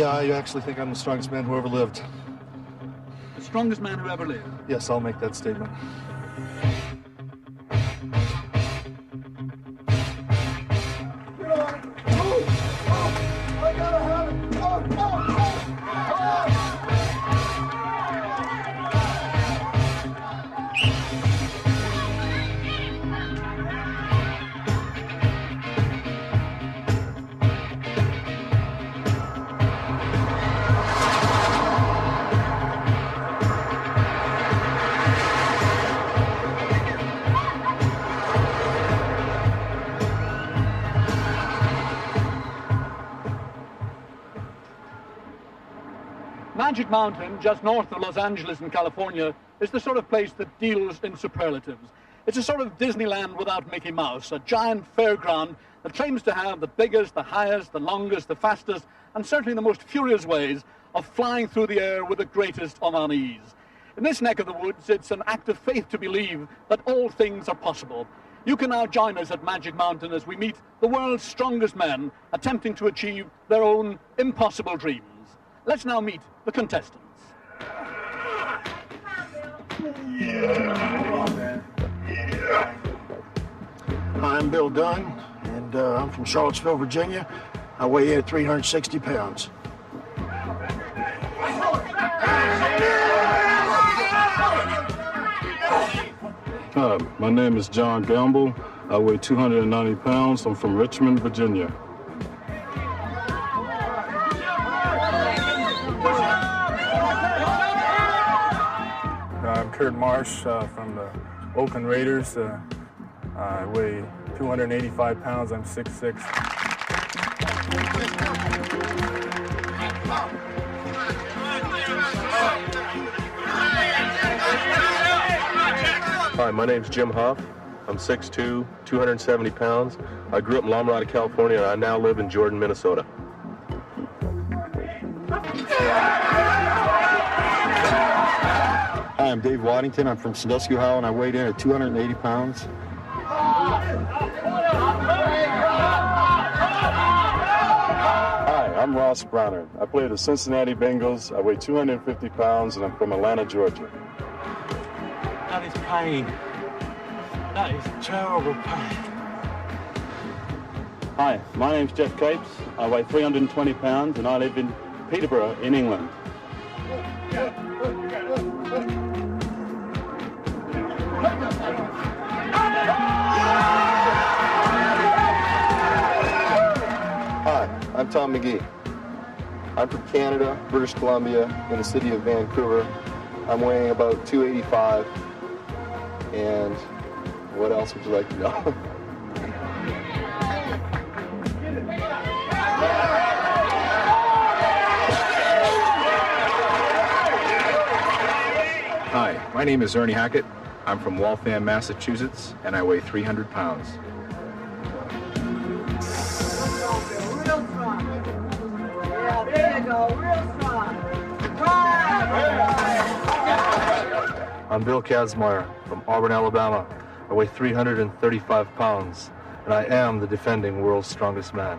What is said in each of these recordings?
Yeah, I actually think I'm the strongest man who ever lived. The strongest man who ever lived? Yes, I'll make that statement. Magic Mountain, just north of Los Angeles in California, is the sort of place that deals in superlatives. It's a sort of Disneyland without Mickey Mouse, a giant fairground that claims to have the biggest, the highest, the longest, the fastest, and certainly the most furious ways of flying through the air with the greatest of unease. In this neck of the woods, it's an act of faith to believe that all things are possible. You can now join us at Magic Mountain as we meet the world's strongest men attempting to achieve their own impossible dreams. Let's now meet the contestants. I'm Bill Dunn, and I'm from Charlottesville, Virginia. I weigh in at 360 pounds. Hi, my name is John Gamble. I weigh 290 pounds. I'm from Richmond, Virginia. I'm Kurt Marsh from the Oakland Raiders. I weigh 285 pounds. I'm 6'6". Hi, my name's Jim Huff. I'm 6'2", 270 pounds. I grew up in La Mirada, California, and I now live in Jordan, Minnesota. Hi, I'm Dave Waddington. I'm from Sandusky, Ohio, and I weighed in at 280 pounds. Hi, I'm Ross Bronner. I play the Cincinnati Bengals. I weigh 250 pounds, and I'm from Atlanta, Georgia. That is pain. That is terrible pain. Hi, my name's Jeff Capes. I weigh 320 pounds, and I live in Peterborough in England. Hi, I'm Tom McGee. I'm from Canada, British Columbia, in the city of Vancouver. I'm weighing about 285. And what else would you like to know? Hi, my name is Ernie Hackett. I'm from Waltham, Massachusetts, and I weigh 300 pounds. There you go, real strong. I'm Bill Kazmaier from Auburn, Alabama. I weigh 335 pounds, and I am the defending world's strongest man.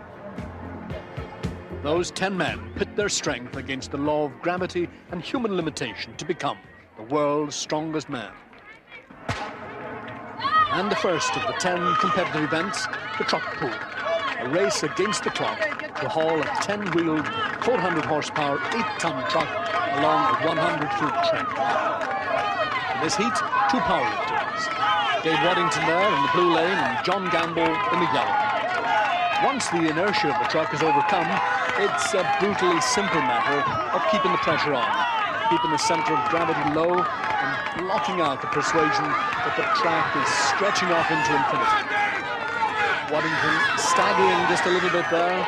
Those 10 men pit their strength against the law of gravity and human limitation to become the world's strongest man. And the first of the 10 competitive events, the truck pull, a race against the clock to haul a 10-wheeled, 400-horsepower, 8-ton truck along a 100-foot track. In this heat, 2 powerlifters, Dave Waddington there in the blue lane and John Gamble in the yellow. Once the inertia of the truck is overcome, it's a brutally simple matter of keeping the pressure on, keeping the center of gravity low, and blocking out the persuasion that the track is stretching off into infinity. Waddington staggering just a little bit there.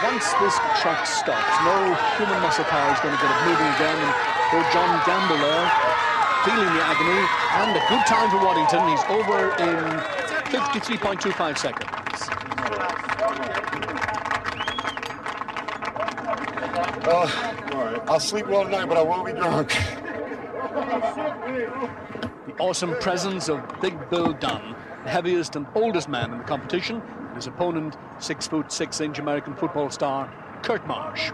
Once this truck stops, no human muscle power is going to get it moving again, and poor John Gamble there, feeling the agony, and a good time for Waddington. He's over in 53.25 seconds. I'll sleep well tonight, but I won't be drunk. The awesome presence of Big Bill Dunn, the heaviest and oldest man in the competition, and his opponent, 6'6" American football star Kurt Marsh.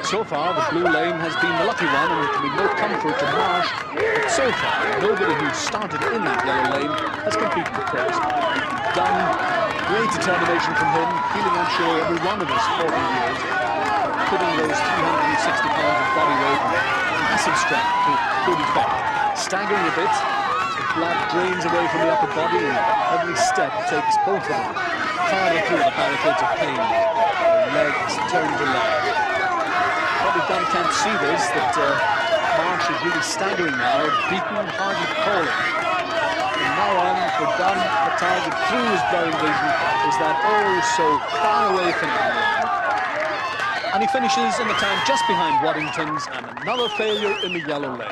So far, the blue lane has been the lucky one, and it can be no comfort to Marsh. But so far, nobody who started in that yellow lane has completed the course. Dunn, great determination from him, feeling I'm sure every one of his 40 years, putting those 360 pounds of body weight and massive strength to good effect. Staggering a bit, the blood drains away from the upper body, and every step takes both of them farther through the barricades of pain. The legs turn to lead. Probably Dunn can't see this, that Marsh is really staggering now, beaten, hardly calling. From now on, for Dunn, the target through his blurring vision is that so far away from him. And he finishes in the time just behind Waddington's, and another failure in the yellow lane.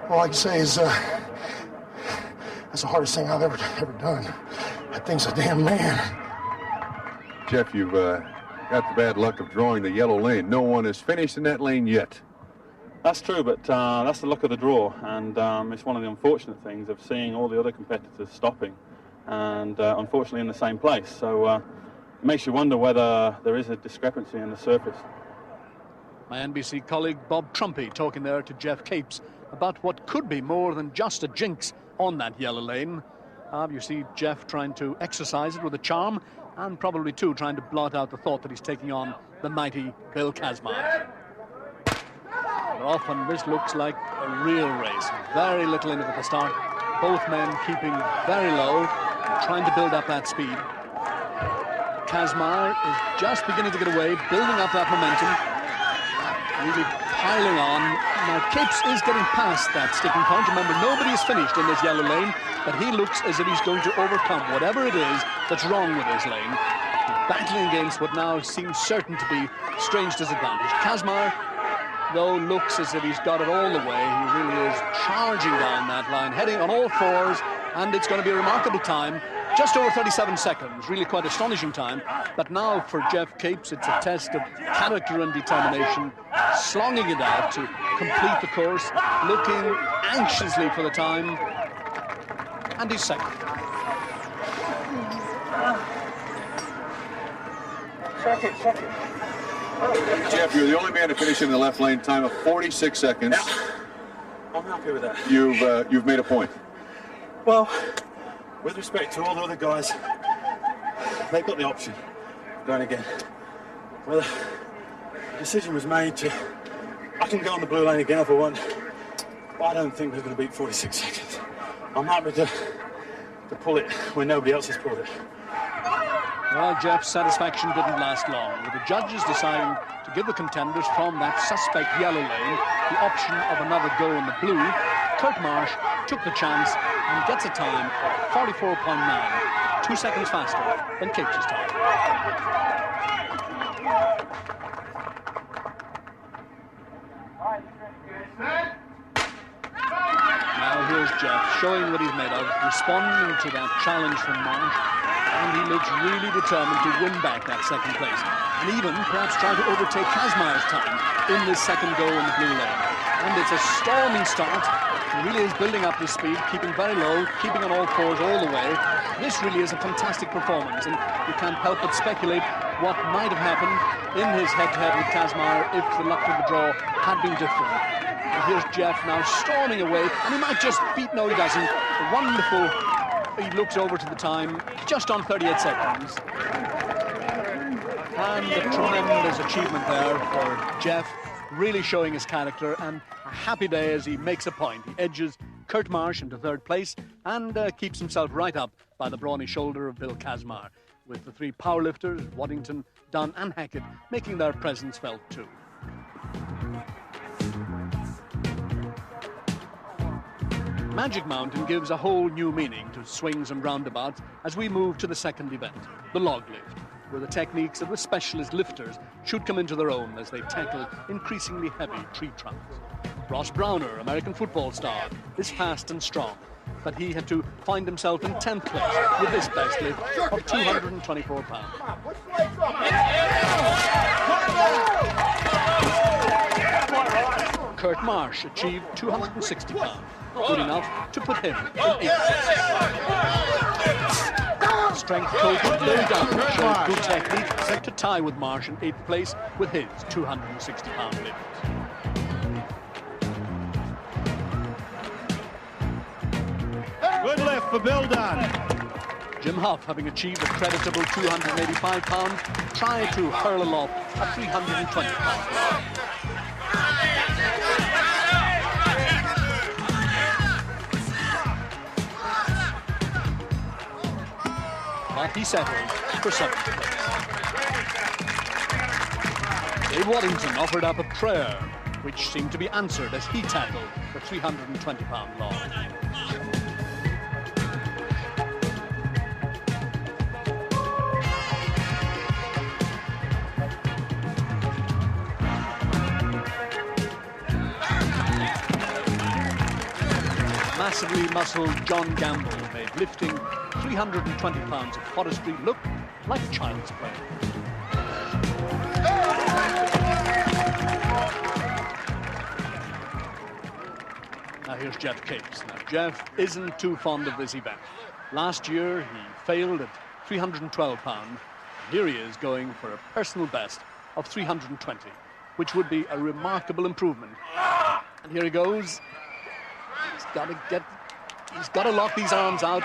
All I can say is that's the hardest thing I've ever done. That thing's a damn man. Jeff, you've got the bad luck of drawing the yellow lane. No one has finished in that lane yet. That's true, but that's the luck of the draw, and it's one of the unfortunate things of seeing all the other competitors stopping, and unfortunately in the same place. So it makes you wonder whether there is a discrepancy in the surface. My NBC colleague Bob Trumpy talking there to Geoff Capes about what could be more than just a jinx on that yellow lane. You see Geoff trying to exercise it with a charm, and probably too trying to blot out the thought that he's taking on the mighty Bill Kazmaier. Often this looks like a real race. Very little in it at the start. Both men keeping very low, trying to build up that speed. Kazmaier is just beginning to get away, building up that momentum, really piling on. Now Capes is getting past that sticking point. Remember, nobody is finished in this yellow lane, but he looks as if he's going to overcome whatever it is that's wrong with his lane, battling against what now seems certain to be strange disadvantage. Kazmaier, though, looks as if he's got it all the way. He really is charging down that line, heading on all fours, and it's going to be a remarkable time. Just over 37 seconds, really quite astonishing time. But now for Geoff Capes, it's a test of character and determination, slonging it out to complete the course, looking anxiously for the time, and he's second. Second. Jeff, you're the only man to finish in the left lane, time of 46 seconds. Yeah. I'm happy with that. You've made a point. Well, with respect to all the other guys, they've got the option of going again. Well, the decision was made I can go on the blue lane again if I want, but I don't think we're going to beat 46 seconds. I'm happy to pull it when nobody else has pulled it. Well, Jeff's satisfaction didn't last long, with the judges deciding to give the contenders from that suspect yellow lane the option of another go in the blue. Kurt Marsh took the chance and gets a time of 44.9, 2 seconds faster than Capes' time. Now here's Geoff showing what he's made of, responding to that challenge from Marsh, and he looks really determined to win back that second place, and even perhaps try to overtake Kazmaier's time in this second go in the blue lane. And it's a storming start. He really is building up his speed, keeping very low, keeping on all fours all the way. This really is a fantastic performance, and you can't help but speculate what might have happened in his head-to-head with Kazmaier if the luck of the draw had been different. And here's Geoff now storming away, and he might just beat, no he doesn't. Wonderful, he looks over to the time, just on 38 seconds. And a tremendous achievement there for Geoff, really showing his character, and a happy day as he makes a point. He edges Kurt Marsh into third place and keeps himself right up by the brawny shoulder of Bill Kazmaier, with the three powerlifters, Waddington, Dunn and Hackett, making their presence felt too. Magic Mountain gives a whole new meaning to swings and roundabouts as we move to the second event, the log lift, where the techniques of the specialist lifters should come into their own as they tackle increasingly heavy tree trunks. Ross Browner, American football star, is fast and strong, but he had to find himself in 10th place with this best lift of 224 pounds. Kurt Marsh achieved 260 pounds, good enough to put him in 8th. Strength coach Bill Dunn showed good technique to tie with Marsh in 8th place with his 260-pound limit. Good lift for Bill Dunn. Jim Huff, having achieved a creditable 285 pounds, tried to hurl aloft a 320 pounds log. But he settled for 7th place. Dave Waddington offered up a prayer, which seemed to be answered as he tackled the 320-pound log. Massively muscled John Gamble made lifting 320 pounds of forestry look like child's play. Now here's Jeff Capes. Now Jeff isn't too fond of this event. Last year he failed at 312 pounds. Here he is going for a personal best of 320, which would be a remarkable improvement. And here he goes. He's got to lock these arms out.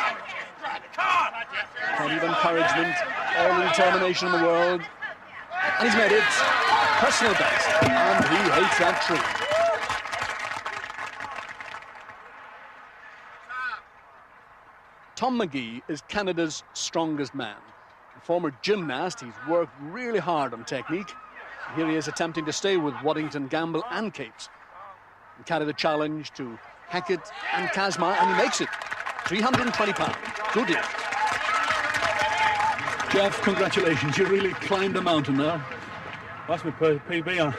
Plenty of encouragement, all the determination in the world. And he's made it. Personal best. And he hates that tree. Tom McGee is Canada's strongest man. A former gymnast, he's worked really hard on technique. Here he is attempting to stay with Waddington, Gamble and Capes. And carry the challenge to Hackett and Kazmaier, and he makes it. 320 pounds. Good lift. Jeff, congratulations. You really climbed the mountain there. That's my PB.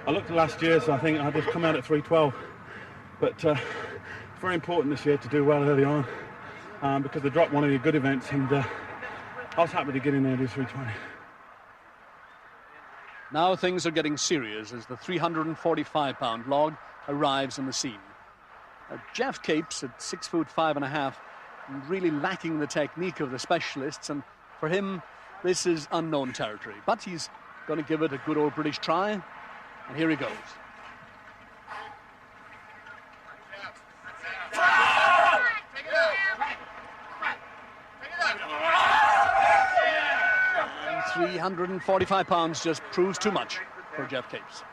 I looked at last year, so I think I just come out at 312. But it's very important this year to do well early on because they dropped one of the good events, and I was happy to get in there and do 320. Now things are getting serious as the 345-pound log arrives on the scene. Jeff Capes at 6'5.5", really lacking the technique of the specialists, and for him this is unknown territory. But he's going to give it a good old British try, and here he goes. And 345 pounds just proves too much for Jeff Capes.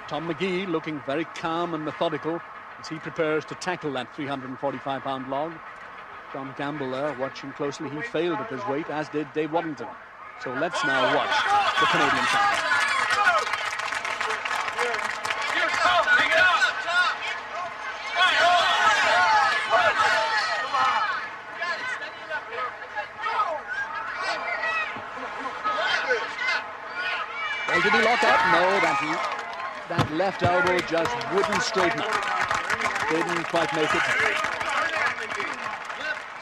Tom McGee looking very calm and methodical as he prepares to tackle that 345-pound log. John Gamble there watching closely. He failed at this weight, as did Dave Waddington. So let's now watch the Canadian champion. Well, did he lock up? No, that left elbow just wouldn't straighten up. Didn't quite make it.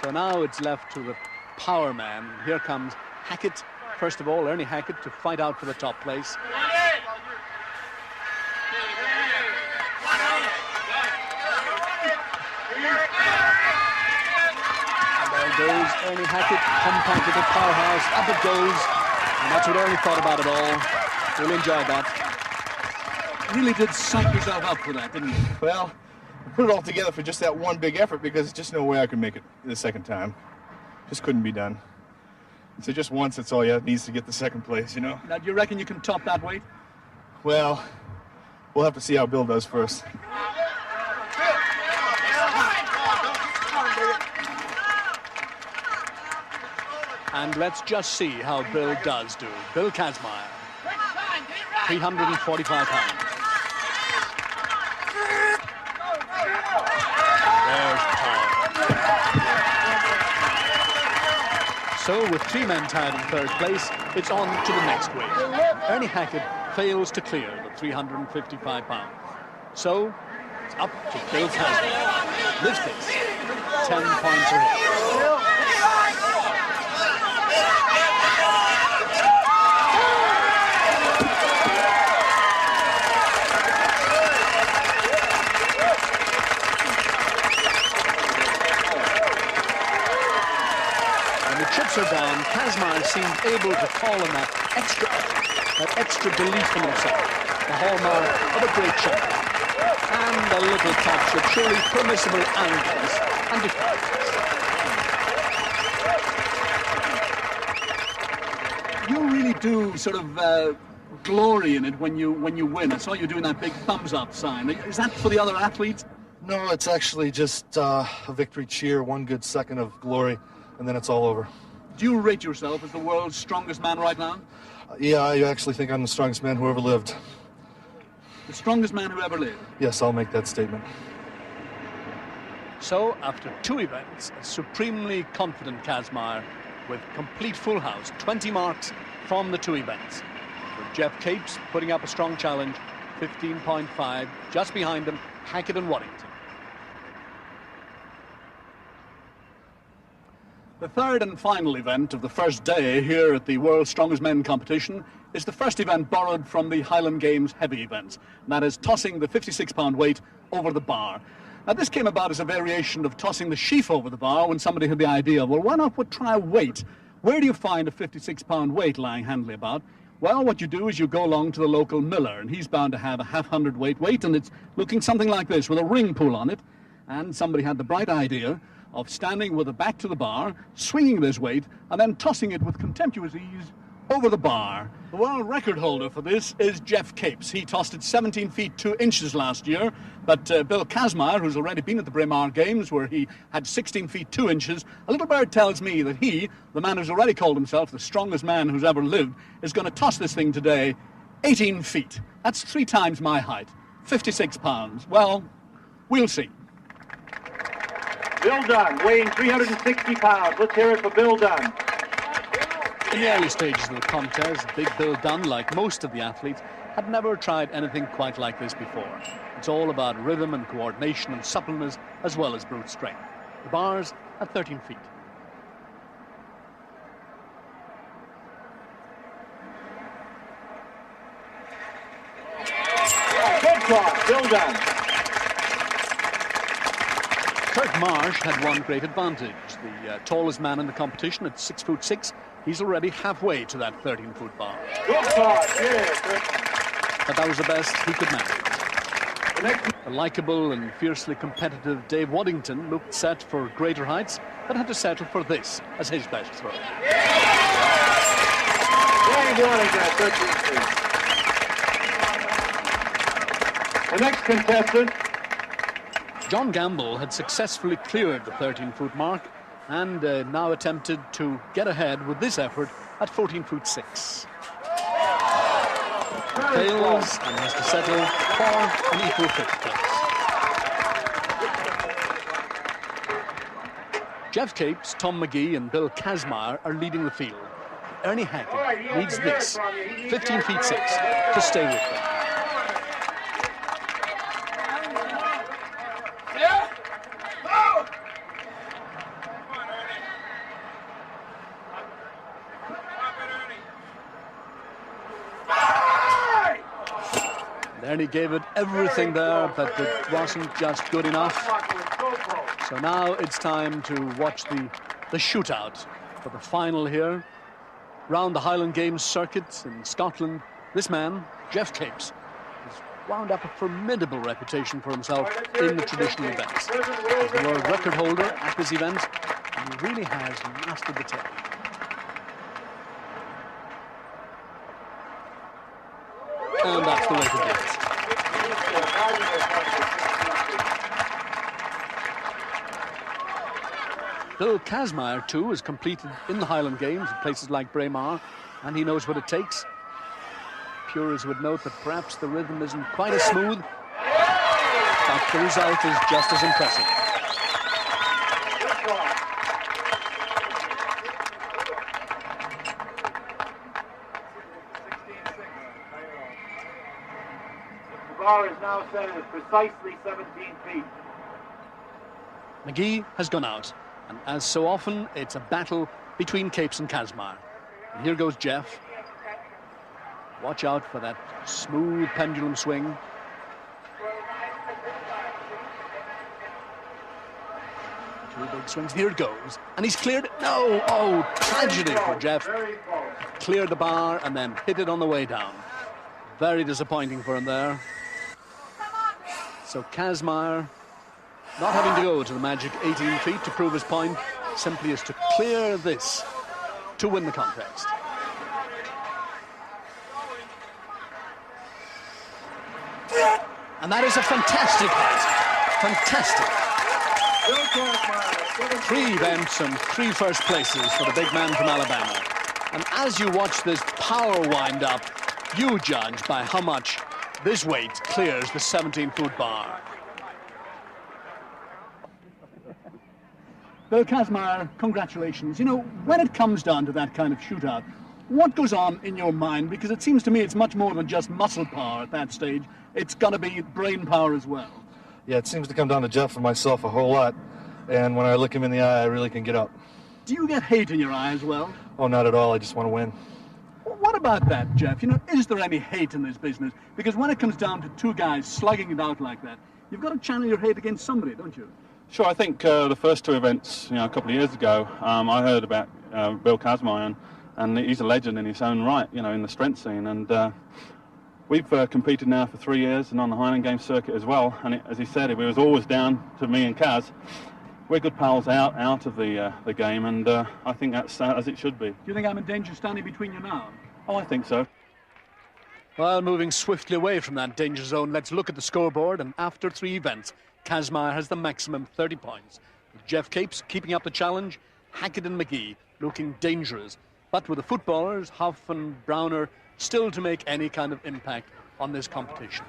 So now it's left to the power man. Here comes Hackett. First of all, Ernie Hackett to fight out for the top place. And there goes Ernie Hackett, compacted the powerhouse. Up it goes. And that's what Ernie thought about it all. Really enjoyed that. Really did psych yourself up for that, didn't you? Well, I put it all together for just that one big effort because there's just no way I could make it the second time. Just couldn't be done. So just once, that's all you needs to get the second place, you know? Now, do you reckon you can top that weight? Well, we'll have to see how Bill does first. And let's just see how Bill does do. Bill Kazmaier, 345 pounds. There's power. So with three men tied in third place, it's on to the next weight. Ernie Hackett fails to clear the 355 pounds. So it's up to Bill Kazmaier. Lifts this, 10 points ahead. down, Kazmaier seemed able to call on that extra effort, that extra belief in himself, the hallmark of a great champion. And a little touch of truly permissible arrogance and defiance. You really do sort of glory in it when you win. I saw you doing that big thumbs up sign. Is that for the other athletes? No, it's actually just a victory cheer, one good second of glory, and then it's all over. Do you rate yourself as the world's strongest man right now? Yeah, I actually think I'm the strongest man who ever lived. The strongest man who ever lived? Yes, I'll make that statement. So, after 2 events, a supremely confident Kazmaier with complete full house, 20 marks from the 2 events. With Geoff Capes putting up a strong challenge, 15.5, just behind him, Hackett and Waddington. The third and final event of the first day here at the World's Strongest Men competition is the first event borrowed from the Highland Games heavy events. And that is tossing the 56-pound weight over the bar. Now, this came about as a variation of tossing the sheaf over the bar when somebody had the idea, well, why not try a weight? Where do you find a 56-pound weight lying handily about? Well, what you do is you go along to the local miller, and he's bound to have a half-hundredweight weight, and it's looking something like this with a ring pull on it. And somebody had the bright idea of standing with the back to the bar, swinging this weight, and then tossing it with contemptuous ease over the bar. The world record holder for this is Geoff Capes. He tossed it 17 feet 2 inches last year, but Bill Kazmaier, who's already been at the Braemar Games, where he had 16 feet 2 inches, a little bird tells me that he, the man who's already called himself the strongest man who's ever lived, is going to toss this thing today 18 feet. That's 3 times my height, 56 pounds. Well, we'll see. Bill Dunn, weighing 360 pounds. Let's hear it for Bill Dunn. In the early stages of the contest, Big Bill Dunn, like most of the athletes, had never tried anything quite like this before. It's all about rhythm and coordination and suppleness, as well as brute strength. The bar's at 13 feet. Good cross, Bill Dunn. Kurt Marsh had one great advantage. The tallest man in the competition at 6'6", he's already halfway to that 13-foot bar. Good cross, yeah. But that was the best he could manage. The likeable and fiercely competitive Dave Waddington looked set for greater heights, but had to settle for this as his best throw. Dave Waddington at 13 feet. The next contestant, John Gamble had successfully cleared the 13-foot mark and now attempted to get ahead with this effort at 14'6". Fails and has to settle for an equal 5th place. Geoff Capes, Tom McGee and Bill Kazmaier are leading the field. Ernie Hackett needs this, 15 feet 6, to stay with them. Ernie gave it everything there, but it wasn't just good enough. So now it's time to watch the shootout for the final here. Round the Highland Games circuit in Scotland, this man, Geoff Capes, has wound up a formidable reputation for himself in the traditional events. He's the world record holder at this event, and he really has mastered the technique. And that's the way to do it. Bill Kazmaier, too, is completed in the Highland Games at places like Braemar, and he knows what it takes. Purists would note that perhaps the rhythm isn't quite as smooth, but the result is just as impressive. the bar is now set at precisely 17 feet. McGee has gone out, and as so often, it's a battle between Capes and Kazmaier. And here goes Geoff. Watch out for that smooth pendulum swing. Two big swings. Here it goes. And he's cleared it. No! Oh, tragedy for Jeff. Cleared the bar and then hit it on the way down. Very disappointing for him there. So Kazmaier, not having to go to the magic 18 feet to prove his point, simply is to clear this to win the contest. And that is a fantastic hit. Fantastic. 3 events and 3 first places for the big man from Alabama. And as you watch this power wind up, you judge by how much this weight clears the 17-foot bar. Bill Kazmaier, congratulations. You know, when it comes down to that kind of shootout, what goes on in your mind? Because it seems to me it's much more than just muscle power at that stage. It's got to be brain power as well. Yeah, it seems to come down to Jeff and myself a whole lot. And when I look him in the eye, I really can get up. Do you get hate in your eye as well? Oh, not at all. I just want to win. What about that, Jeff? You know, is there any hate in this business? Because when it comes down to 2 guys slugging it out like that, you've got to channel your hate against somebody, don't you? Sure, I think the first 2 events, a couple of years ago, I heard about Bill Kazmaier, and he's a legend in his own right, in the strength scene. And we've competed now for 3 years and on the Highland Games circuit as well. And as he said, it was always down to me and Kaz. We're good pals out of the game, and I think that's as it should be. Do you think I'm in danger standing between you now? Oh, I think so. Well, moving swiftly away from that danger zone, let's look at the scoreboard. And after 3 events, Kazmaier has the maximum 30 points. With Jeff Capes keeping up the challenge, Hackett and McGee looking dangerous. But with the footballers, Huff and Browner, still to make any kind of impact on this competition.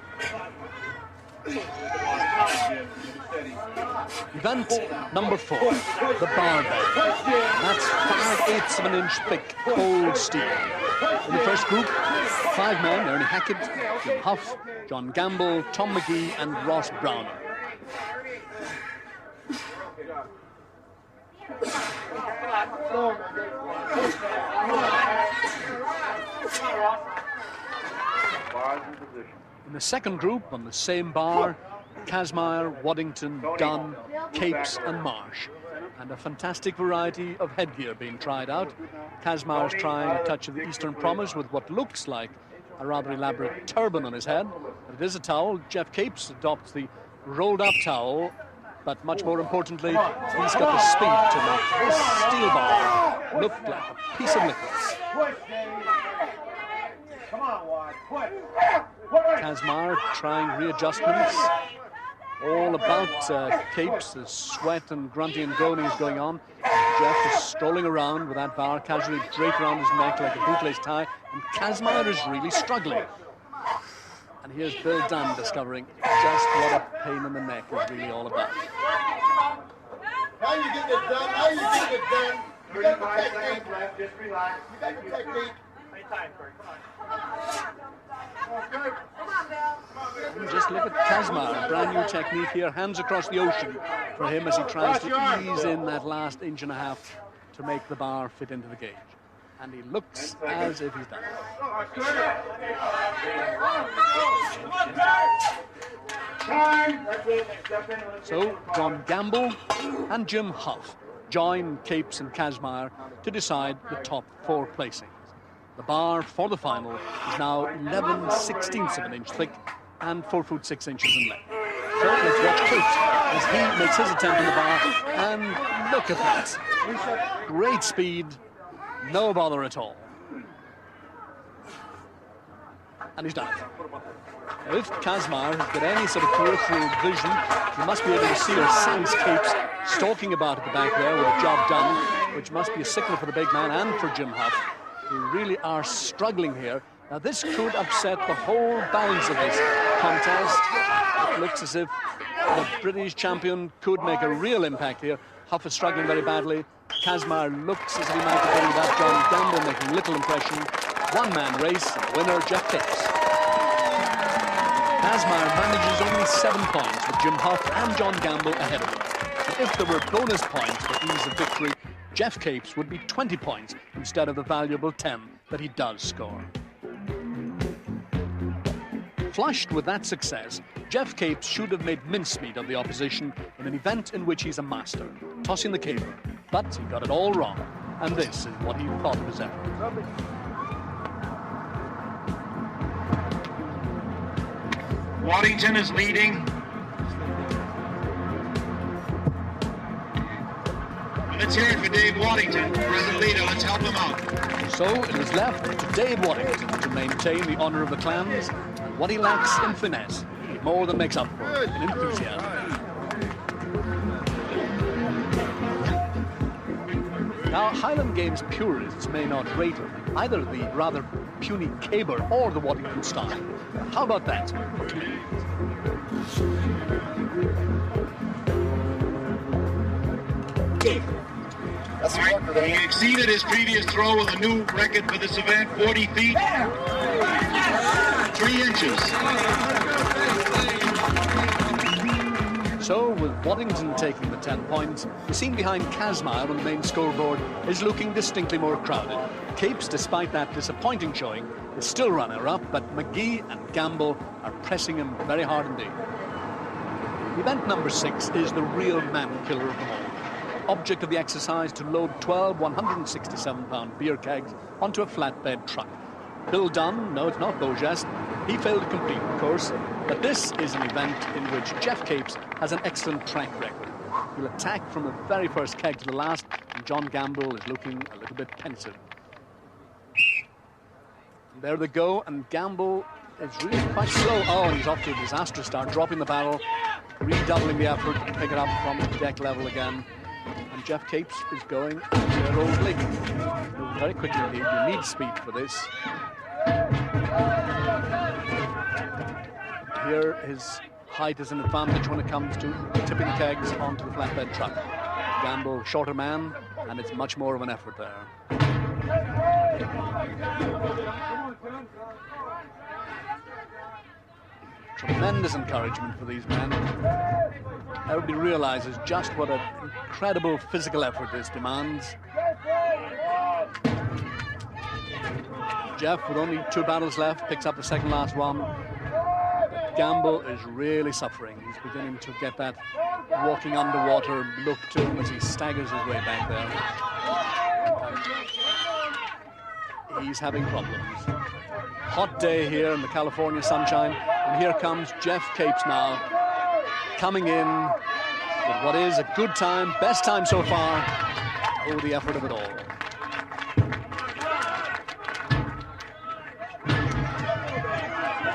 Event number 4, the bar band. That's 5/8 of an inch thick cold steel. In the first group, 5 men: Ernie Hackett, Jim Huff, John Gamble, Tom McGee, and Ross Browner. In the second group, on the same bar, Kazmaier, Waddington, Dunn, Capes and Marsh. And a fantastic variety of headgear being tried out. Kazmaier's trying a touch of the Eastern Promise with what looks like a rather elaborate turban on his head. But it is a towel. Jeff Capes adopts the rolled-up towel, but much more importantly, he's got the speed to make this steel bar look like a piece of nickels. Kazmaier trying readjustments. All about Capes. The sweat and grunting and groaning is going on. Jeff is strolling around with that bar casually draped around his neck like a bootlace tie, and Kazmaier is really struggling. And here's Bill Dunn discovering just what a pain in the neck is really all about. How you get it done? How you get it done? You got the technique. Left, just relax. You got the technique. Anytime, Kurt. Come on. And just look at Kazmaier, a brand new technique here, hands across the ocean for him as he tries to ease in that last 1.5 inches to make the bar fit into the gauge. And he looks as if he's done. So John Gamble and Jim Huff join Capes and Kazmaier to decide the top 4 placings. The bar for the final is now 11/16 of an inch thick and 4 foot 6 inches in length. So let's watch Capes as he makes his attempt on the bar, and look at that. Great speed, no bother at all. And he's done it. Now, if Kazmaier has got any sort of peripheral vision, he must be able to see or sense Capes stalking about at the back there with a job done, which must be a signal for the big man and for Jim Huff, who really are struggling here. Now, this could upset the whole balance of this contest. It looks as if the British champion could make a real impact here. Huff is struggling very badly. Kazmaier looks as if he might be getting that. John Gamble making little impression. One-man race, winner Jeff Capes. Kazmaier manages only 7 points with Jim Huff and John Gamble ahead of him. But if there were bonus points for ease of victory, Jeff Capes would be 20 points instead of the valuable 10 that he does score. Flushed with that success, Jeff Capes should have made mincemeat of the opposition in an event in which he's a master. tossing the cable, but he got it all wrong, and this is what he thought of his effort. Waddington is leading. Let's hear it for Dave Waddington, present leader. Let's help him out. So it is left to Dave Waddington to maintain the honour of the clans, and what he lacks in finesse, he more than makes up for in enthusiasm. Now, Highland Games purists may not rate either the rather puny caber or the Waddington style. How about that? He exceeded his previous throw with a new record for this event, 40 feet, 3 inches. So, with Waddington taking the 10 points, the scene behind Kazmaier on the main scoreboard is looking distinctly more crowded. Capes, despite that disappointing showing, is still runner-up, but McGee and Gamble are pressing him very hard indeed. Event number 6 is the real man-killer of them all. Object of the exercise to load 12 167-pound beer kegs onto a flatbed truck. Bill Dunn, no, it's not Beaugest, he failed to complete, of course, but this is an event in which Jeff Capes has an excellent track record. He'll attack from the very first keg to the last, and John Gamble is looking a little bit pensive. And there they go, and Gamble is really quite slow. Oh, and he's off to a disastrous start, dropping the barrel, redoubling the effort to pick it up from deck level again. And Jeff Capes is going there oldly. Very quickly indeed. You need speed for this. Here his height is an advantage when it comes to tipping kegs onto the flatbed truck. Gamble, shorter man, and it's much more of an effort there. Tremendous encouragement for these men. Everybody realizes just what an incredible physical effort this demands. Jeff, with only 2 battles left, picks up the second last one. But Gamble is really suffering. He's beginning to get that walking underwater look to him as he staggers his way back there. And he's having problems. Hot day here in the California sunshine, and here comes Jeff Capes now, coming in with what is a good time, best time so far. Oh, the effort of it all.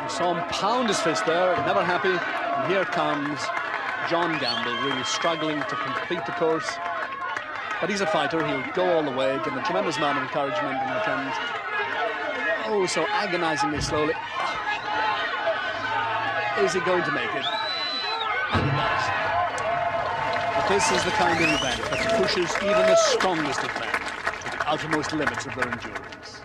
You saw him pound his fist there, never happy. And here comes John Gamble, really struggling to complete the course. But he's a fighter, he'll go all the way, give him a tremendous amount of encouragement in return. Oh, so agonizingly slowly. Is he going to make it? And he does. But this is the kind of event that pushes even the strongest of men to the uttermost limits of their endurance.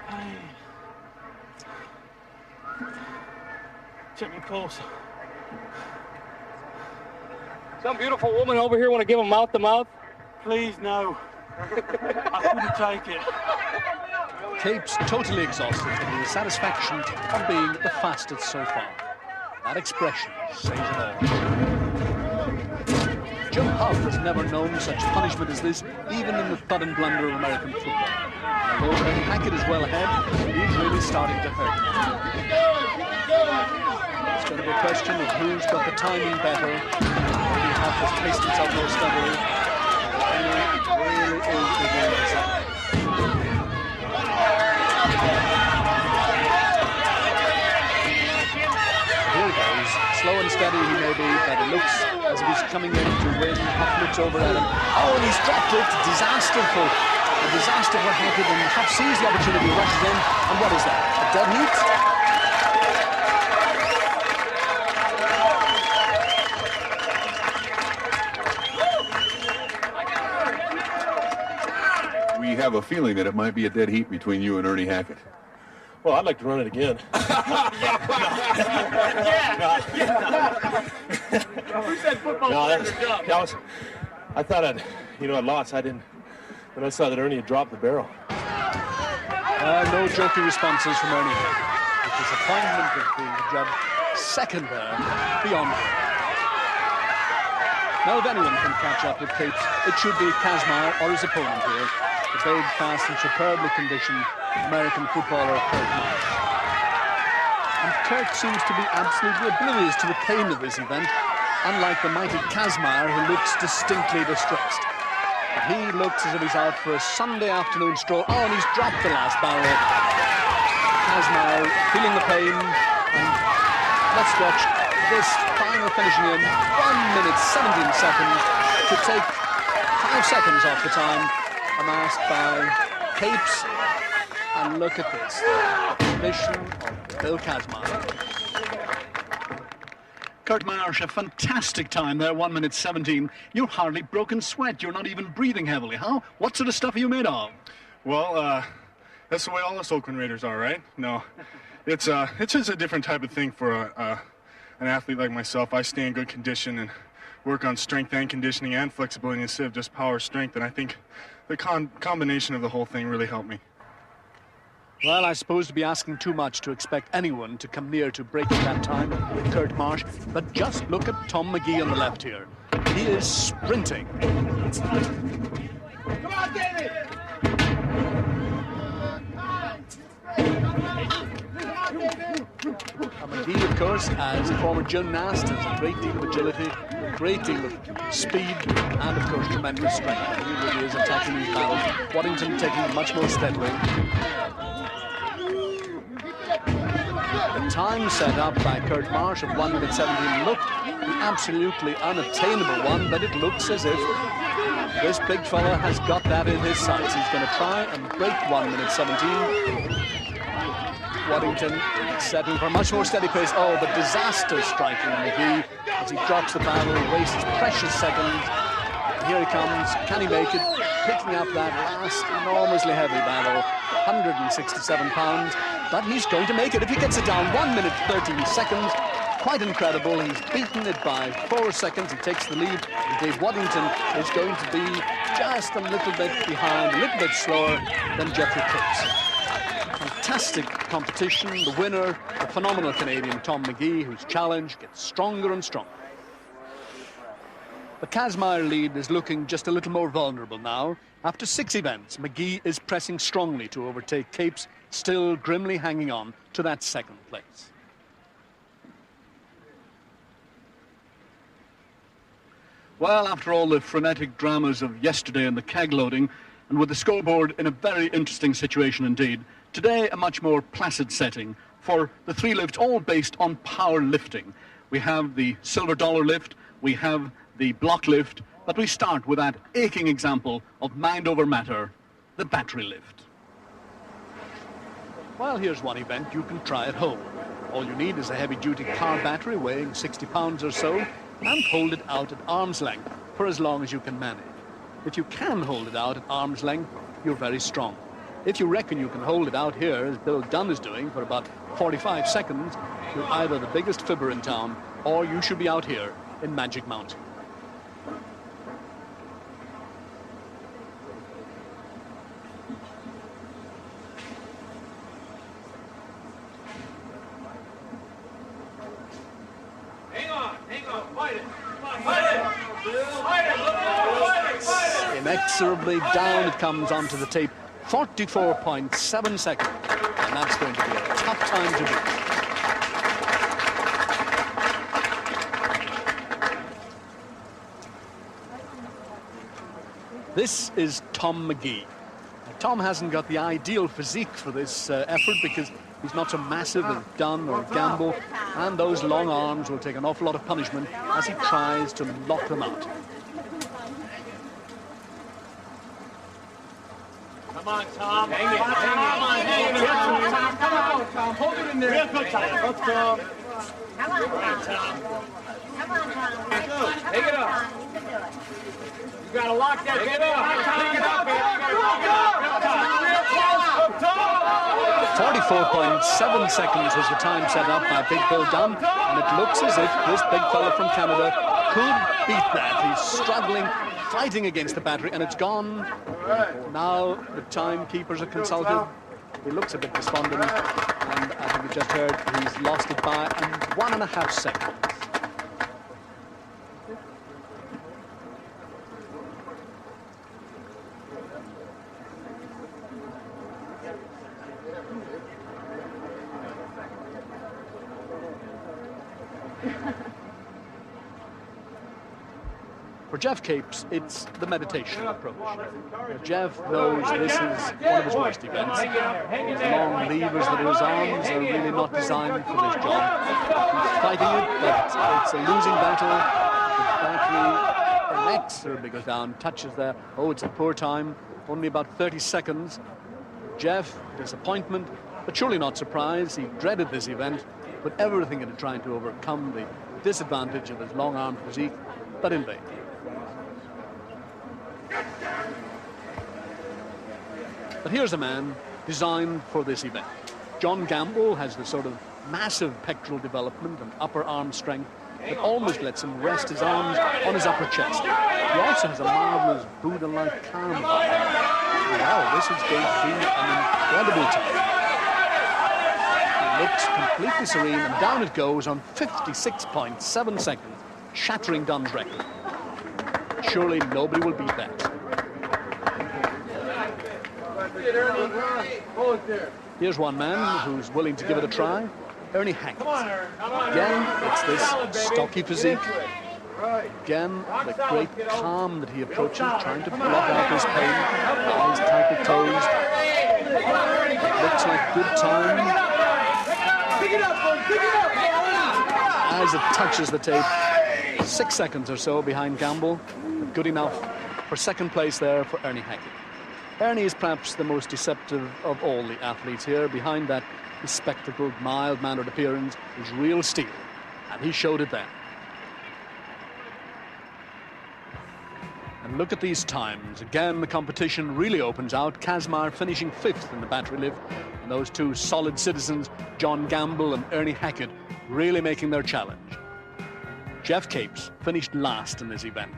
Check me pulse. Some beautiful woman over here want to give him mouth-to-mouth? Please, no. I couldn't take it. Capes totally exhausted, but with the satisfaction of being the fastest so far. That expression says it all. Jim Huff has never known such punishment as this, even in the thud and blunder of American football. And although Ernie Hackett is well ahead, he's really starting to hurt. It's going to be a question of who's got the timing better. Maybe Huff has placed himself more steadily. Ernie really is beginning to suffer. Here he goes, slow and steady he may be, but it looks as if he's coming in to win. Huff looks over at him. Oh, and he's dropped it. Disaster for Hackett, and Huff sees the opportunity, rushes in, and what is that? A dead heat? We have a feeling that it might be a dead heat between you and Ernie Hackett. Well, I'd like to run it again. Who said football? No, I thought I'd lost. I didn't. When I saw that Ernie had dropped the barrel. No joking responses from Ernie. The disappointment of being judged second there, beyond. Now, if anyone can catch up with Capes, it should be Kazmaier or his opponent here, the big, fast and superbly conditioned American footballer Kurt Marsh. And Kurt seems to be absolutely oblivious to the pain of this event, unlike the mighty Kazmaier, who looks distinctly distressed. But he looks as if he's out for a Sunday afternoon stroll. Oh, and he's dropped the last barrel. Kazmaier feeling the pain, and let's watch this final finishing in 1 minute 17 seconds to take 5 seconds off the time amassed by Capes. And look at this, the condition of Bill Kazmaier. Kurt Marsh, a fantastic time there, 1 minute 17. You're hardly broken sweat. You're not even breathing heavily. How? What sort of stuff are you made of? Well, that's the way all us Oakland Raiders are, right? No, it's just a different type of thing for an athlete like myself. I stay in good condition and work on strength and conditioning and flexibility instead of just power strength. And I think the combination of the whole thing really helped me. Well, I suppose to be asking too much to expect anyone to come near to breaking that time with Kurt Marsh. But just look at Tom Magee on the left here. He is sprinting. Come on, David! Magee, of course, as a former gymnast, has a great deal of agility, a great deal of speed, and, of course, tremendous strength. He really is attacking these battles. Waddington taking it much more steadily. The time set up by Kurt Marsh of 1 minute 17 looked the absolutely unattainable one, but it looks as if this big fella has got that in his sights. He's going to try and break 1 minute 17. Waddington setting for a much more steady pace. Oh, but disaster striking on Magee as he drops the barrel, wastes precious seconds. And here he comes. Can he make it? Picking up that last enormously heavy barrel, 167 pounds. But he's going to make it if he gets it down. 1 minute 13 seconds. Quite incredible. He's beaten it by 4 seconds. He takes the lead. And Dave Waddington is going to be just a little bit behind, a little bit slower than Jeffrey Capes. Fantastic competition. The winner, the phenomenal Canadian Tom Magee, whose challenge gets stronger and stronger. The Kazmaier lead is looking just a little more vulnerable now. After 6 events, Magee is pressing strongly to overtake Capes, still grimly hanging on to that second place. Well, after all the frenetic dramas of yesterday and the keg loading, and with the scoreboard in a very interesting situation indeed, today a much more placid setting for the 3 lifts, all based on power lifting. We have the silver dollar lift, we have the block lift, but we start with that aching example of mind over matter, the battery lift. Well, here's one event you can try at home. All you need is a heavy-duty car battery weighing 60 pounds or so, and hold it out at arm's length for as long as you can manage. If you can hold it out at arm's length, you're very strong. If you reckon you can hold it out here, as Bill Dunn is doing, for about 45 seconds, you're either the biggest fibber in town, or you should be out here in Magic Mountain. Inexorably down it comes onto the tape. 44.7 seconds. And that's going to be a tough time to beat. This is Tom Magee. Now, Tom hasn't got the ideal physique for this effort because he's not so massive as Dunn or Gamble, and those long arms will take an awful lot of punishment as he tries to lock them out. Come on, Tom. Hang it. Hang it. Tom. Come on, Tom. Hold it in there. Real good, Tom. Up, Tom. Come on, Tom. Come on, Tom. Take it up. You got to lock that. Get up. Take it up, baby. 44.7 seconds was the time set up by Big Bill Dunn, and it looks as if this big fella from Canada could beat that. He's struggling, fighting against the battery, and it's gone. Now the timekeepers are consulted. He looks a bit despondent, and I think we just heard he's lost it by 1.5 seconds. For Jeff Capes, it's the meditation approach. Jeff knows this is one of his worst events. Those long levers that are his arms are really not designed for this job. He's fighting it, but it's a losing battle. The battery inexorably goes down, touches there. Oh, it's a poor time. Only about 30 seconds. Jeff, disappointment, but surely not surprised. He dreaded this event, put everything into trying to overcome the disadvantage of his long-armed physique, but in vain. But here's a man designed for this event. John Gamble has the sort of massive pectoral development and upper arm strength that almost lets him rest his arms on his upper chest. He also has a marvelous Buddha-like calm. Wow, this is going to be an incredible time. He looks completely serene, and down it goes on 56.7 seconds, shattering Dunn's record. Surely nobody will beat that. Here's one man who's willing to give it a try, Ernie Hackett. Again, it's this stocky physique. Again, the great calm that he approaches, trying to block out his pain, eyes tightly closed. It looks like good time. As it touches the tape, 6 seconds or so behind Gamble, but good enough for second place there for Ernie Hackett. Ernie is perhaps the most deceptive of all the athletes here. Behind that bespectacled, mild-mannered appearance is real steel, and he showed it then. And look at these times. Again, the competition really opens out. Kazmar finishing 5th in the battery lift, and those two solid citizens, John Gamble and Ernie Hackett, really making their challenge. Jeff Capes finished last in this event.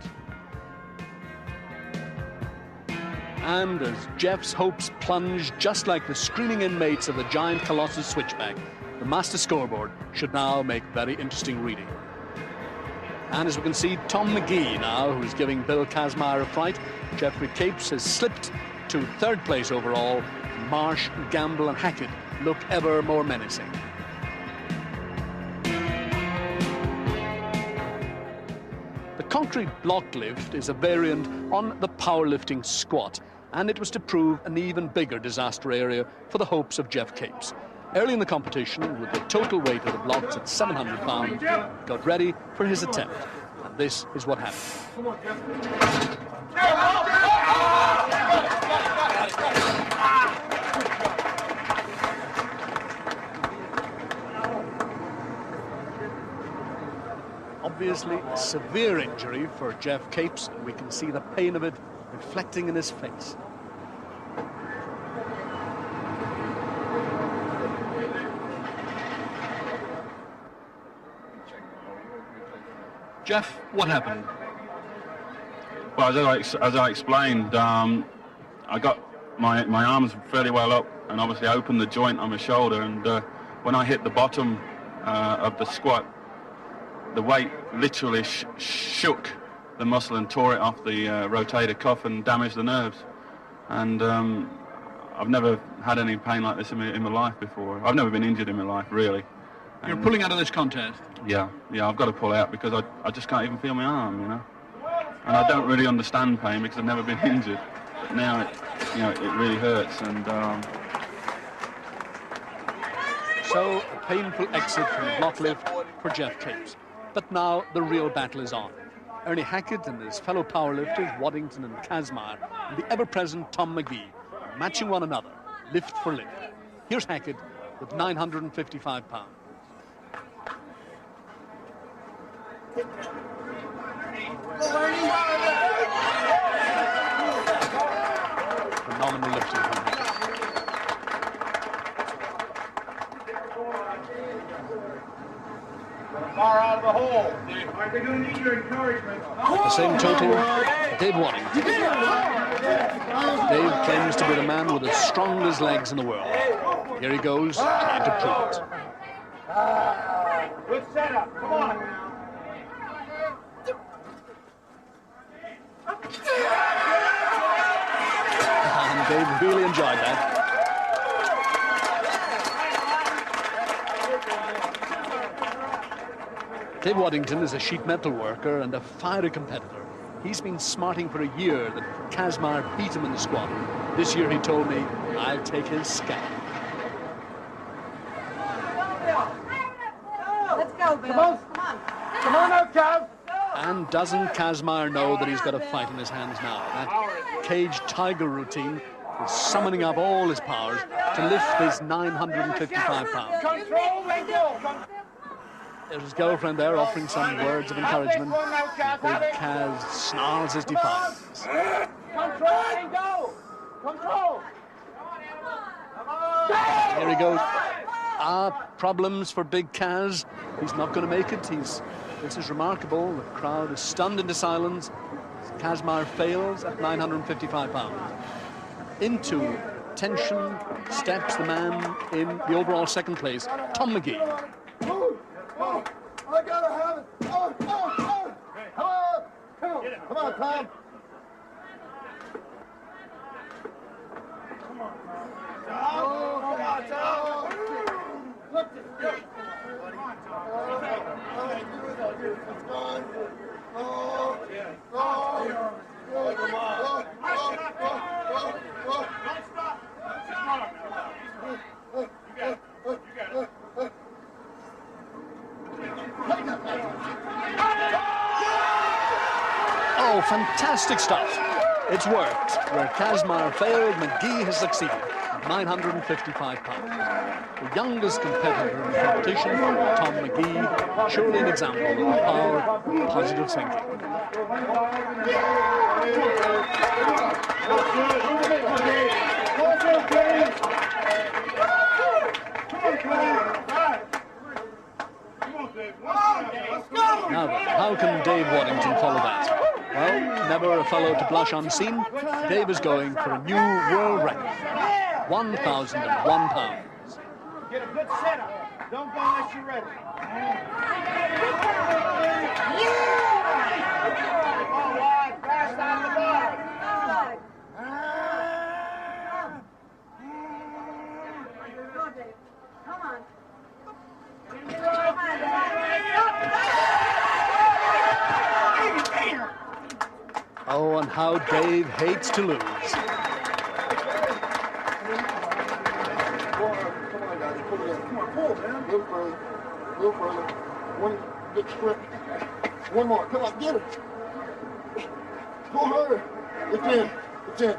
And as Jeff's hopes plunge just like the screaming inmates of the giant Colossus switchback, the master scoreboard should now make very interesting reading. And as we can see, Tom McGee now, who's giving Bill Kazmar a fright. Jeffrey Capes has slipped to 3rd place overall. Marsh, Gamble and Hackett look ever more menacing. The concrete block lift is a variant on the powerlifting squat, and it was to prove an even bigger disaster area for the hopes of Jeff Capes. Early in the competition, with the total weight of the blocks at 700 pounds, got ready for his attempt. And this is what happened. Obviously, a severe injury for Jeff Capes. We can see the pain of it reflecting in his face. Jeff, what happened? Well, as I explained, I got my arms fairly well up and obviously opened the joint on my shoulder, and when I hit the bottom of the squat, the weight literally shook the muscle and tore it off the rotator cuff and damaged the nerves. And I've never had any pain like this in my life before. I've never been injured in my life, really. You're pulling out of this contest? Yeah, I've got to pull out because I just can't even feel my arm, you know. And I don't really understand pain because I've never been injured. But now it really hurts. And so a painful exit from the block lift for Jeff Capes. But now the real battle is on. Ernie Hackett and his fellow powerlifters, Waddington and Kazmar, and the ever-present Tom McGee, matching one another, lift for lift. Here's Hackett with 955 pounds. Phenomenal lifting from Hackett. Far out of the hole. They're going to need your encouragement. The same total, Dave Waddington. Dave claims to be the man with the strongest legs in the world. Here he goes, trying to prove it. Good setup. Come on. And Dave really enjoyed that. Dave Waddington is a sheet metal worker and a fiery competitor. He's been smarting for a year that Kazmar beat him in the squat. This year he told me, I'll take his scalp. Let's go, Bill. Come on. Come on. Come on now, Cav. And doesn't Kazmar know that he's got a fight in his hands now? That cage tiger routine is summoning up all his powers to lift his 955 pounds. Control and go. There's his girlfriend there offering some words of encouragement. Big Kaz snarls his defiance. Control and go. Control. Here he goes. Problems for Big Kaz. He's not going to make it. This is remarkable. The crowd is stunned into silence. Kazmar fails at 955 pounds. Into tension steps the man in the overall second place, Tom McGee. Oh, I gotta have it. Oh. Come on, Tom. Oh, come on, Tom. Look at it. It's gone. Oh, come on. Don't stop. You got it. Oh, fantastic stuff. It's worked. Where Kazmar failed, McGee has succeeded at 955 pounds. The youngest competitor in the competition, Tom McGee, surely an example of the power of positive thinking. Now then, how can Dave Waddington follow that? Well, never a fellow to blush unseen. Dave is going for a new world record, 1,001 pounds. Get a good setup. Don't go unless you're ready. All right, fast on the bar. Come on. Oh, and how Dave hates to lose. Come on, guys. Pull it in. Come on, pull, man. A little further. One big strip. One more. Come on, get it. Pull harder. It's in.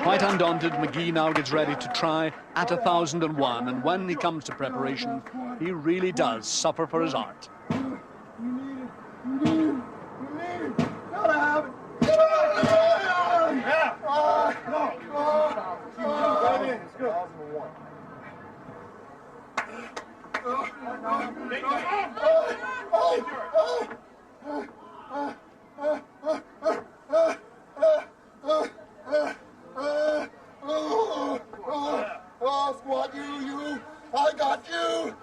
Quite undaunted, McGee now gets ready to try at 1,001, and when he comes to preparation, he really does suffer for his art. Gotta have it. Squad, you, I got you.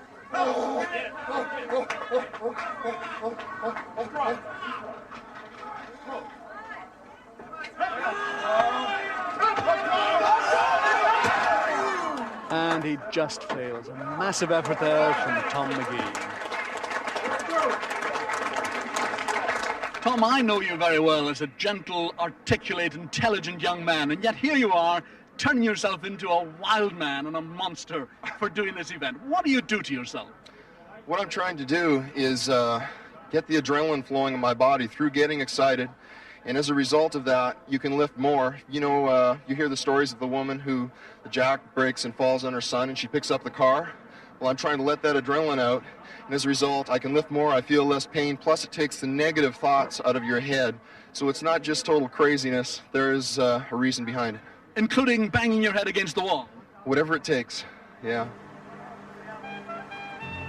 And he just fails. A massive effort there from Tom McGee. Tom, I know you very well as a gentle, articulate, intelligent young man, and yet here you are, turning yourself into a wild man and a monster for doing this event. What do you do to yourself? What I'm trying to do is get the adrenaline flowing in my body through getting excited, and as a result of that, you can lift more. You know, you hear the stories of the woman who the jack breaks and falls on her son, and she picks up the car. Well, I'm trying to let that adrenaline out, and as a result, I can lift more, I feel less pain, plus it takes the negative thoughts out of your head. So it's not just total craziness, there's a reason behind it. Including banging your head against the wall? Whatever it takes, yeah.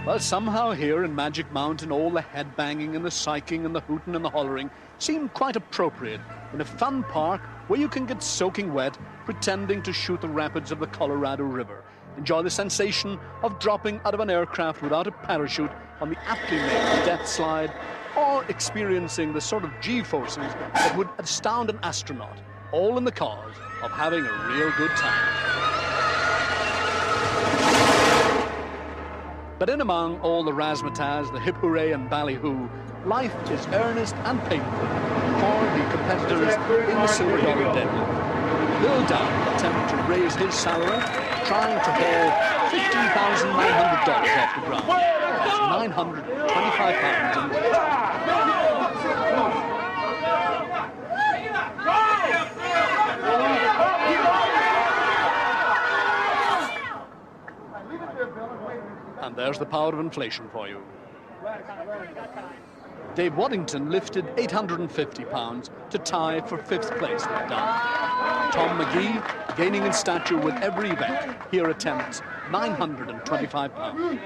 Well, somehow here in Magic Mountain, all the head-banging and the psyching and the hooting and the hollering seem quite appropriate in a fun park where you can get soaking wet pretending to shoot the rapids of the Colorado River. Enjoy the sensation of dropping out of an aircraft without a parachute on the aptly named Death Slide, or experiencing the sort of G-forces that would astound an astronaut, all in the cause of having a real good time. But in among all the razzmatazz, the hip hooray and ballyhoo, life is earnest and painful for the competitors in the silver dollar deadlift. Bill Down will attempt to raise his salary, trying to haul $15,900 off the ground. That's 925 pounds in weight. And there's the power of inflation for you. Dave Waddington lifted 850 pounds to tie for 5th place with Down. Tom McGee, gaining in stature with every event, here attempts 925 pounds.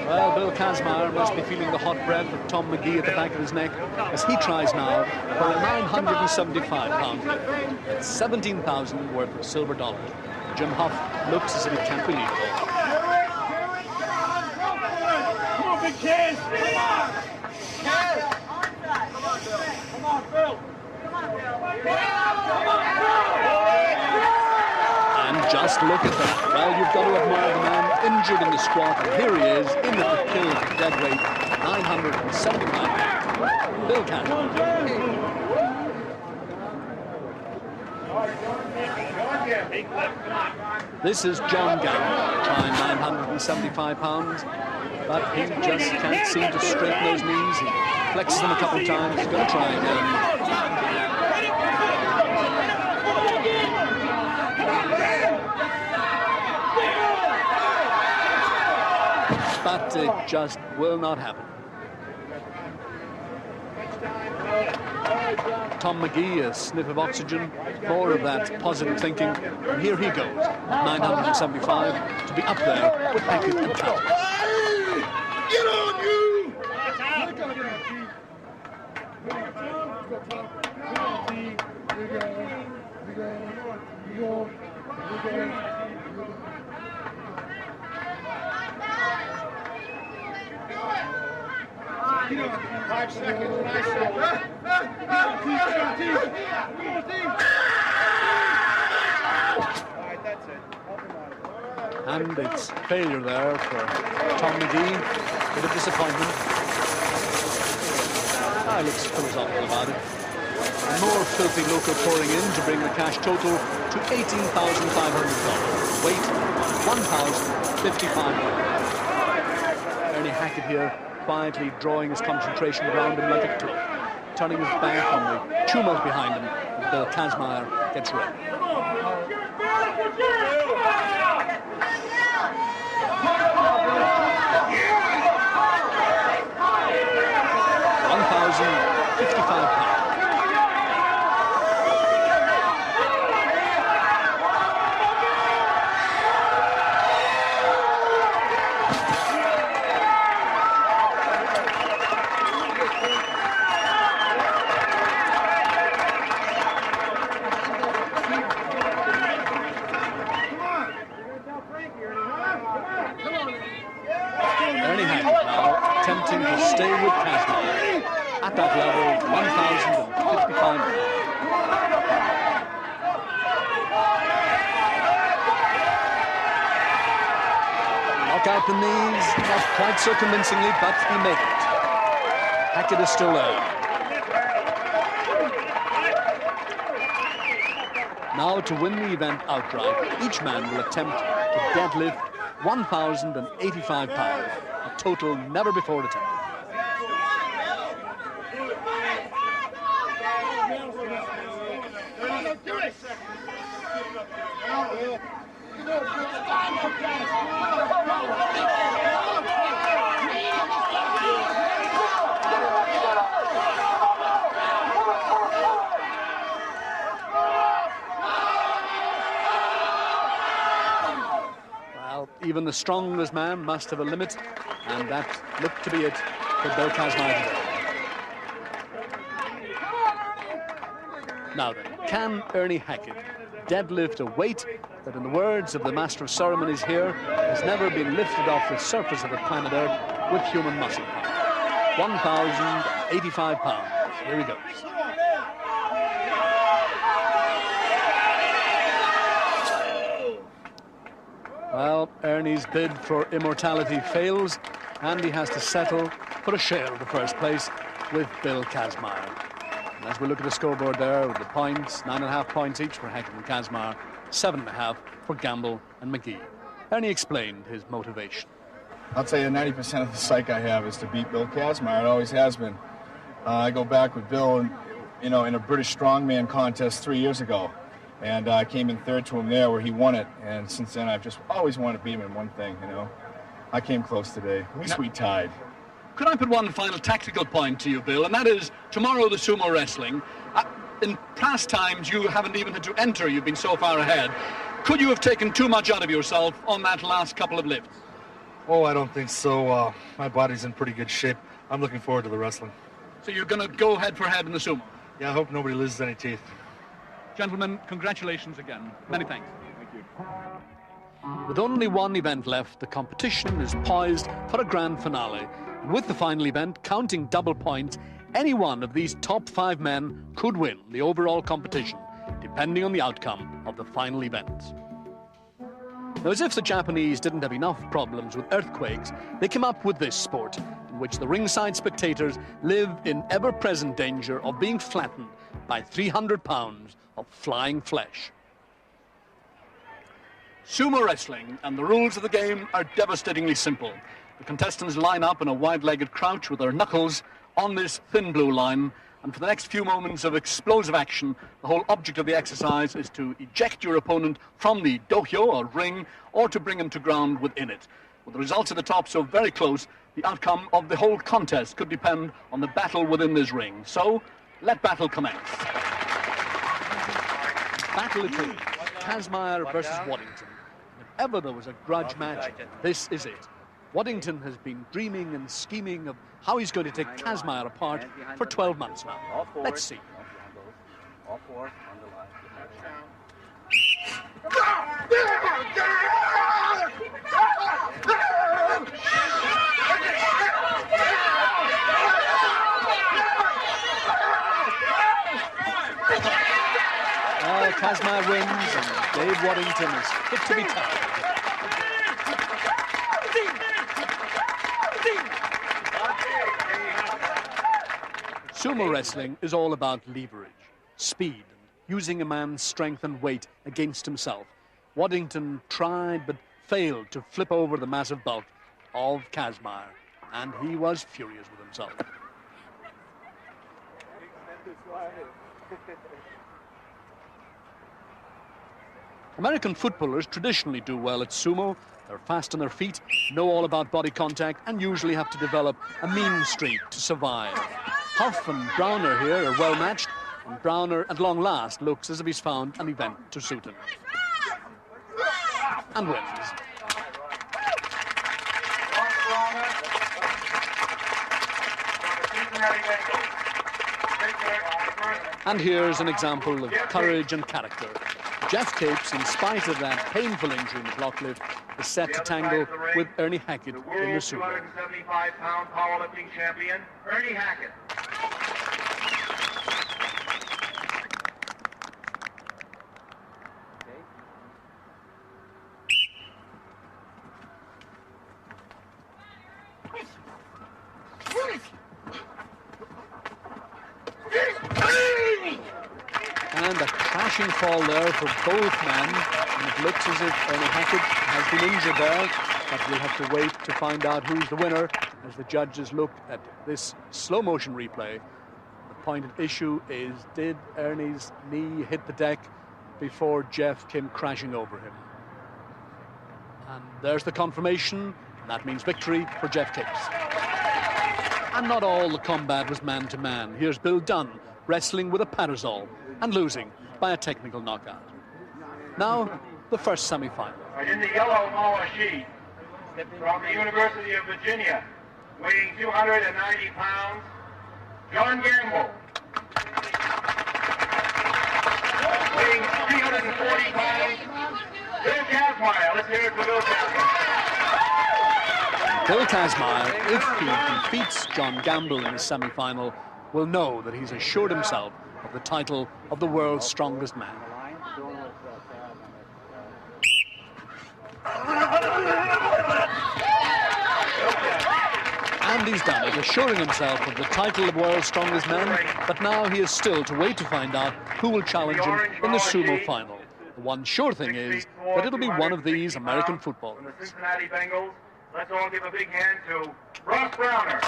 Well, Bill Kazmaier must be feeling the hot breath of Tom McGee at the back of his neck as he tries now for a 975 pound. That's 17,000 worth of silver dollars. Jim Huff looks as if he can't believe it. Come on, big kid! Come on! Come on, Phil! Come on, And just look at that. Well, you've got to admire the man injured in the squat, and here he is in at the kill at dead weight, 975 pounds. Bill Kazmaier. This is John Gamble, trying 975 pounds, but he just can't seem to straighten those knees. He flexes them a couple of times. He's going to try again. But it just will not happen. Tom McGee, a sniff of oxygen, more of that positive thinking, and here he goes, 975, to be up there with Hackett and Tatters. Get on, you! Get on, 5 seconds, nice And it's failure there for Tom McGee. Bit of disappointment. He looks philosophical about it. And more filthy local pouring in to bring the cash total to $18,500. Weight, 1,055. Ernie Hackett here, quietly drawing his concentration around him like a cloak, turning his back on the tumult behind him, and Bill Kazmaier gets ready. 1,055 pounds. Ernie Hackett now attempting to stay with Kazmaier at that level, 1,055 pounds. Knock out the knees, not quite so convincingly, but he made it. Hackett is still there. Now to win the event outright, each man will attempt to deadlift 1,085 pounds, a total never before attempted. Well, even the strongest man must have a limit, and that looked to be it for Bill Kazmaier today. Now then, can Ernie Hackett deadlift a weight that, in the words of the master of ceremonies here, has never been lifted off the surface of the planet Earth with human muscle power. 1,085 pounds. Here he goes. Well, Ernie's bid for immortality fails, and he has to settle for a share of the first place with Bill Kazmaier. And as we look at the scoreboard there with the points, 9.5 points each for Hackett and Kazmaier, 7.5 for Gamble and McGee. Ernie explained his motivation. I'll tell you, 90% of the psyche I have is to beat Bill Kazmaier. It always has been. I go back with Bill, in a British strongman contest 3 years ago. And I came in third to him there where he won it. And since then, I've just always wanted to beat him in one thing, I came close today. At least we tied. Could I put one final tactical point to you, Bill, and that is tomorrow the sumo wrestling. In past times, you haven't even had to enter. You've been so far ahead. Could you have taken too much out of yourself on that last couple of lifts? Oh, I don't think so. My body's in pretty good shape. I'm looking forward to the wrestling. So you're going to go head for head in the sumo? Yeah, I hope nobody loses any teeth. Gentlemen, congratulations again. Many thanks. Thank you. With only one event left, the competition is poised for a grand finale. And with the final event counting double points, any one of these top 5 men could win the overall competition, depending on the outcome of the final event. Now, as if the Japanese didn't have enough problems with earthquakes, they came up with this sport, in which the ringside spectators live in ever-present danger of being flattened by 300 pounds of flying flesh. Sumo wrestling, and the rules of the game are devastatingly simple. The contestants line up in a wide-legged crouch with their knuckles on this thin blue line, and for the next few moments of explosive action, the whole object of the exercise is to eject your opponent from the dohyo, or ring, or to bring him to ground within it. With the results at the top so very close, the outcome of the whole contest could depend on the battle within this ring. So, let battle commence. Battle it is, Kazmaier versus Waddington. If ever there was a grudge match, this is it. Waddington has been dreaming and scheming of how he's going to take Kazmaier apart for 12 months now. Let's see. All four on the left. Well, Kazmaier wins, and Dave Waddington is fit to be tied. Sumo wrestling is all about leverage, speed, and using a man's strength and weight against himself. Waddington tried but failed to flip over the massive bulk of Kazmaier, and he was furious with himself. American footballers traditionally do well at sumo. They're fast on their feet, know all about body contact, and usually have to develop a mean streak to survive. Huff and Browner here are well matched, and Browner at long last looks as if he's found an event to suit him. And wins. And here's an example of courage and character. Jeff Capes, in spite of that painful injury in the block lift, is set to tangle with Ernie Hackett in the sumo. 275-pound powerlifting champion, Ernie Hackett. And a crashing fall there for both men. And it looks as if Ernie Hackett has been injured there, but we'll have to wait to find out who's the winner as the judges look at this slow-motion replay. The point at issue is, did Ernie's knee hit the deck before Jeff came crashing over him? And there's the confirmation, and that means victory for Jeff Capes. And not all the combat was man-to-man. Here's Bill Dunn wrestling with a parasol and losing by a technical knockout. Now, the first semi-final. And in the yellow Moa sheet, from the University of Virginia, weighing 290 pounds, John Gamble. Weighing 340 Kazmaier. Let's hear it for Bill Kazmaier. Bill Kazmaier, if he defeats John Gamble in the semi-final, will know that he's assured himself of the title of the world's strongest man. And he's done it, assuring himself of the title of world's strongest man, but now he is still to wait to find out who will challenge him in the sumo final. The one sure thing is that it'll be one of these American footballers. From the Cincinnati Bengals, let's all give a big hand to Ross Browner.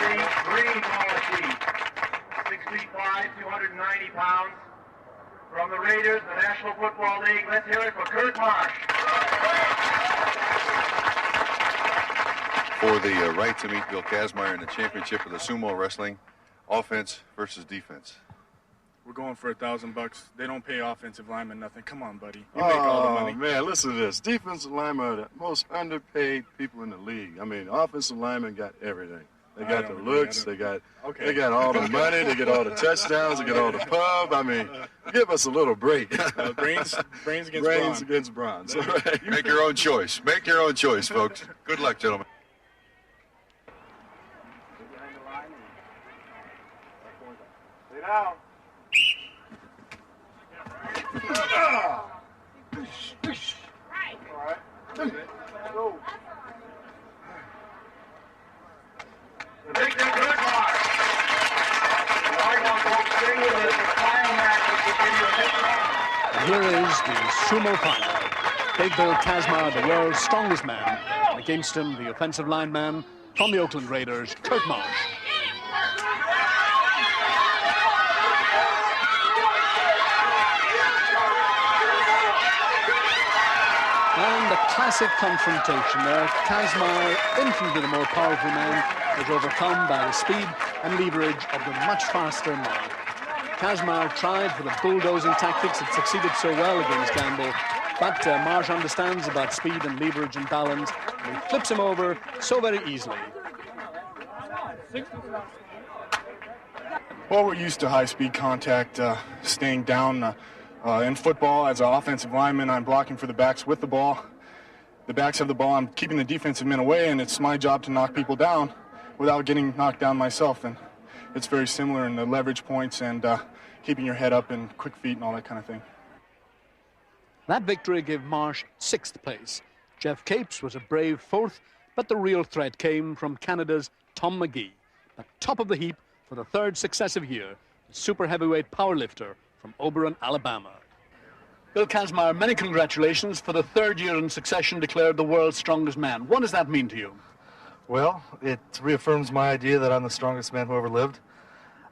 In the green smaller sheet, 6 feet 5, 290 pounds. From the Raiders, the National Football League, let's hear it for Kurt Marsh. For the right to meet Bill Kazmaier in the championship of the sumo wrestling, offense versus defense. We're going for $1,000. They don't pay offensive linemen nothing. Come on, buddy. You make all the money. Oh, man, listen to this. Defensive linemen are the most underpaid people in the league. I mean, offensive linemen got everything. They got the looks, they got all the money, they get all the touchdowns, they get all the pub. I mean, give us a little break. Brains against brains against bronze. Right. Make your own choice. Make your own choice, folks. Good luck, gentlemen. Sit down. All right. Go. The big Kurt Marsh. All right, now, folks, stay with us. The final match will continue in this round. And here is the sumo final. Big Bill Kazmaier, the world's strongest man. Against him, the offensive lineman from the Oakland Raiders, Kurt Marsh. And a classic confrontation there. Kazmaier, infinitely the more powerful man, was overcome by the speed and leverage of the much faster Marsh. Kazmaier tried for the bulldozing tactics that succeeded so well against Gamble, but Marsh understands about speed and leverage and balance, and he flips him over so very easily. Well, we're used to high-speed contact, staying down. In football, as an offensive lineman, I'm blocking for the backs with the ball. The backs have the ball. I'm keeping the defensive men away, and it's my job to knock people down without getting knocked down myself. And it's very similar in the leverage points and keeping your head up and quick feet and all that kind of thing. That victory gave Marsh 6th place. Jeff Capes was a brave 4th, but the real threat came from Canada's Tom McGee, at top of the heap for the 3rd successive year, the super heavyweight powerlifter from Oberon, Alabama. Bill Kazmaier, many congratulations for the 3rd year in succession declared the world's strongest man. What does that mean to you? Well, it reaffirms my idea that I'm the strongest man who ever lived.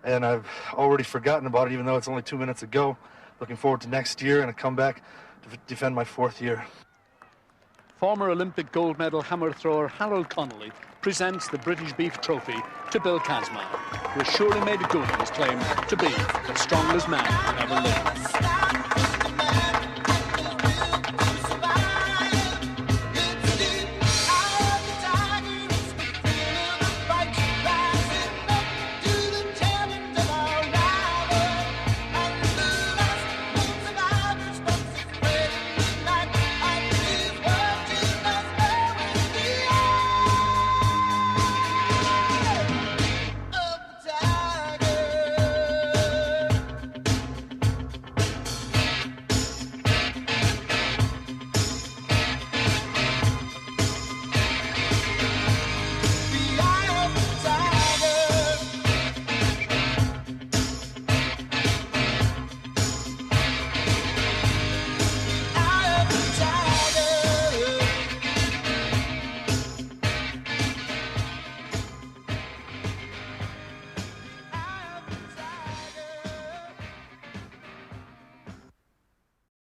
And I've already forgotten about it, even though it's only 2 minutes ago. Looking forward to next year and a comeback to defend my 4th year. Former Olympic gold medal hammer thrower Harold Connolly presents the British Beef Trophy to Bill Kazmaier, who has surely made good on his claim to be the strongest man who ever lived.